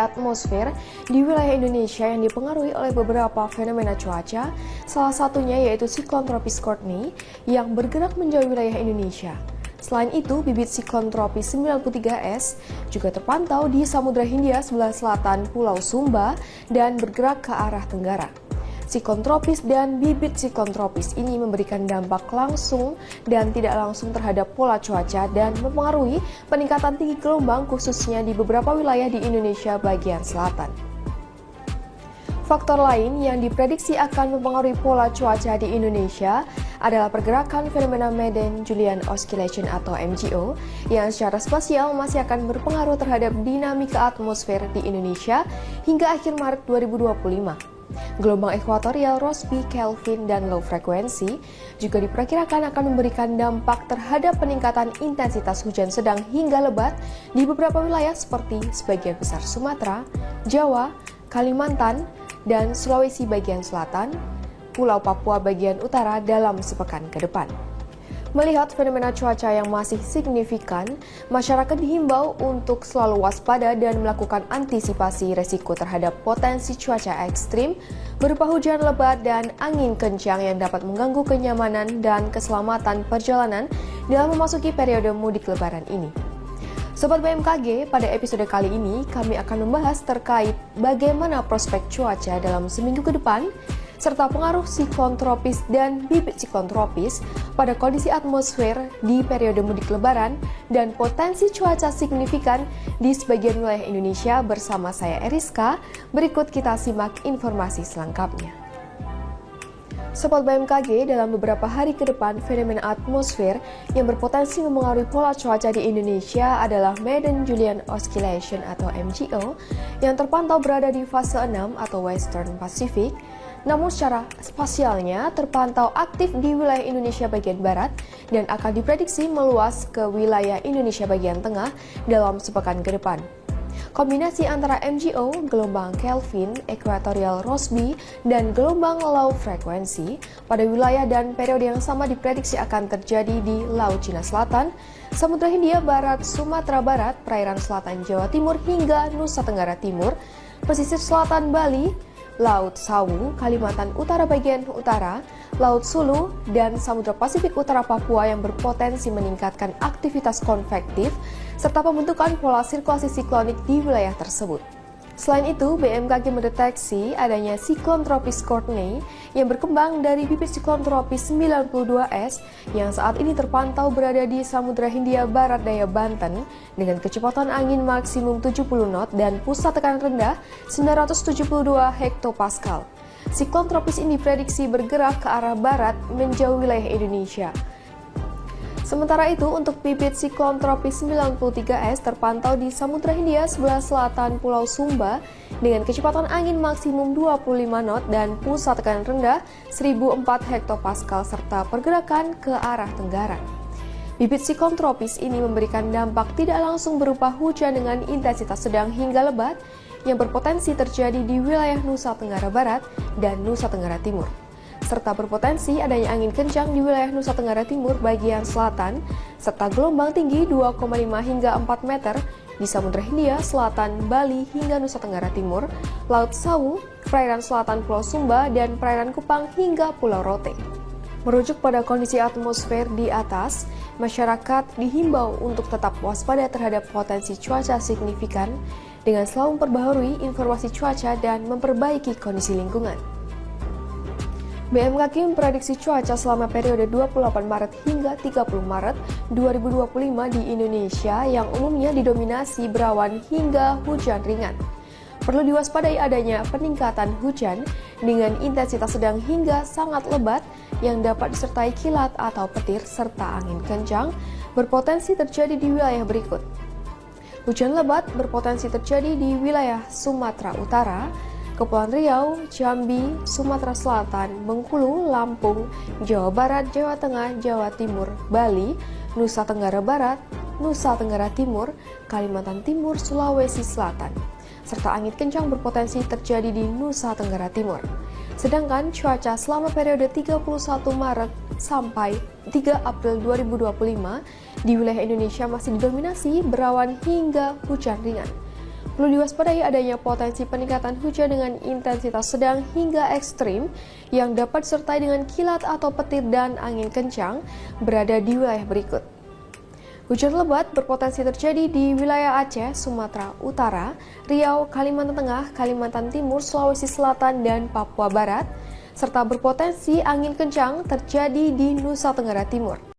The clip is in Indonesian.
atmosfer di wilayah Indonesia yang dipengaruhi oleh beberapa fenomena cuaca, salah satunya yaitu siklon tropis Courtney yang bergerak menjauh wilayah Indonesia. Selain itu, bibit siklon tropis 93S juga terpantau di Samudra Hindia sebelah selatan Pulau Sumba dan bergerak ke arah tenggara. Siklon tropis dan bibit siklon tropis ini memberikan dampak langsung dan tidak langsung terhadap pola cuaca dan mempengaruhi peningkatan tinggi gelombang khususnya di beberapa wilayah di Indonesia bagian selatan. Faktor lain yang diprediksi akan mempengaruhi pola cuaca di Indonesia adalah pergerakan fenomena Madden-Julian Oscillation atau MJO yang secara spasial masih akan berpengaruh terhadap dinamika atmosfer di Indonesia hingga akhir Maret 2025. Gelombang ekuatorial Rossby, Kelvin, dan low frekuensi juga diperkirakan akan memberikan dampak terhadap peningkatan intensitas hujan sedang hingga lebat di beberapa wilayah seperti sebagian besar Sumatera, Jawa, Kalimantan, dan Sulawesi bagian selatan, Pulau Papua bagian utara dalam sepekan ke depan. Melihat fenomena cuaca yang masih signifikan, masyarakat dihimbau untuk selalu waspada dan melakukan antisipasi resiko terhadap potensi cuaca ekstrim berupa hujan lebat dan angin kencang yang dapat mengganggu kenyamanan dan keselamatan perjalanan dalam memasuki periode mudik lebaran ini. Sobat BMKG, pada episode kali ini kami akan membahas terkait bagaimana prospek cuaca dalam seminggu ke depan, serta pengaruh siklon tropis dan bibit siklon tropis pada kondisi atmosfer di periode mudik lebaran dan potensi cuaca signifikan di sebagian wilayah Indonesia bersama saya Eriska. Berikut kita simak informasi selengkapnya. Sobat BMKG, dalam beberapa hari ke depan, fenomena atmosfer yang berpotensi mempengaruhi pola cuaca di Indonesia adalah Madden-Julian Oscillation atau MJO yang terpantau berada di fase 6 atau Western Pacific, namun secara spasialnya terpantau aktif di wilayah Indonesia bagian barat dan akan diprediksi meluas ke wilayah Indonesia bagian tengah dalam sepekan ke depan. Kombinasi antara MJO, gelombang Kelvin, equatorial Rossby, dan gelombang low frekuensi pada wilayah dan periode yang sama diprediksi akan terjadi di Laut Cina Selatan, Samudra Hindia Barat, Sumatera Barat, perairan selatan Jawa Timur hingga Nusa Tenggara Timur, pesisir selatan Bali, Laut Sawu, Kalimantan Utara bagian utara, Laut Sulu, dan Samudra Pasifik Utara Papua yang berpotensi meningkatkan aktivitas konvektif serta pembentukan pola sirkulasi siklonik di wilayah tersebut. Selain itu, BMKG mendeteksi adanya siklon tropis Courtney yang berkembang dari bibit siklon tropis 92S yang saat ini terpantau berada di Samudra Hindia Barat Daya Banten dengan kecepatan angin maksimum 70 knot dan pusat tekanan rendah 972 hektopascal. Siklon tropis ini diprediksi bergerak ke arah barat menjauh wilayah Indonesia. Sementara itu, untuk bibit siklon tropis 93S terpantau di Samudra Hindia sebelah selatan Pulau Sumba dengan kecepatan angin maksimum 25 knot dan pusat tekanan rendah 1004 hektopascal serta pergerakan ke arah tenggara. Bibit siklon tropis ini memberikan dampak tidak langsung berupa hujan dengan intensitas sedang hingga lebat yang berpotensi terjadi di wilayah Nusa Tenggara Barat dan Nusa Tenggara Timur, serta berpotensi adanya angin kencang di wilayah Nusa Tenggara Timur bagian selatan, serta gelombang tinggi 2,5 hingga 4 meter di Samudra Hindia Selatan, Bali hingga Nusa Tenggara Timur, Laut Sawu, perairan selatan Pulau Sumba, dan perairan Kupang hingga Pulau Rote. Merujuk pada kondisi atmosfer di atas, masyarakat dihimbau untuk tetap waspada terhadap potensi cuaca signifikan dengan selalu memperbaharui informasi cuaca dan memperbaiki kondisi lingkungan. BMKG memprediksi cuaca selama periode 28 Maret hingga 30 Maret 2025 di Indonesia yang umumnya didominasi berawan hingga hujan ringan. Perlu diwaspadai adanya peningkatan hujan dengan intensitas sedang hingga sangat lebat yang dapat disertai kilat atau petir serta angin kencang berpotensi terjadi di wilayah berikut. Hujan lebat berpotensi terjadi di wilayah Sumatera Utara, Kepulauan Riau, Jambi, Sumatera Selatan, Bengkulu, Lampung, Jawa Barat, Jawa Tengah, Jawa Timur, Bali, Nusa Tenggara Barat, Nusa Tenggara Timur, Kalimantan Timur, Sulawesi Selatan, serta angin kencang berpotensi terjadi di Nusa Tenggara Timur. Sedangkan cuaca selama periode 31 Maret sampai 3 April 2025 di wilayah Indonesia masih didominasi berawan hingga hujan ringan. Perlu diwaspadai adanya potensi peningkatan hujan dengan intensitas sedang hingga ekstrim yang dapat disertai dengan kilat atau petir dan angin kencang berada di wilayah berikut. Hujan lebat berpotensi terjadi di wilayah Aceh, Sumatera Utara, Riau, Kalimantan Tengah, Kalimantan Timur, Sulawesi Selatan, dan Papua Barat, serta berpotensi angin kencang terjadi di Nusa Tenggara Timur.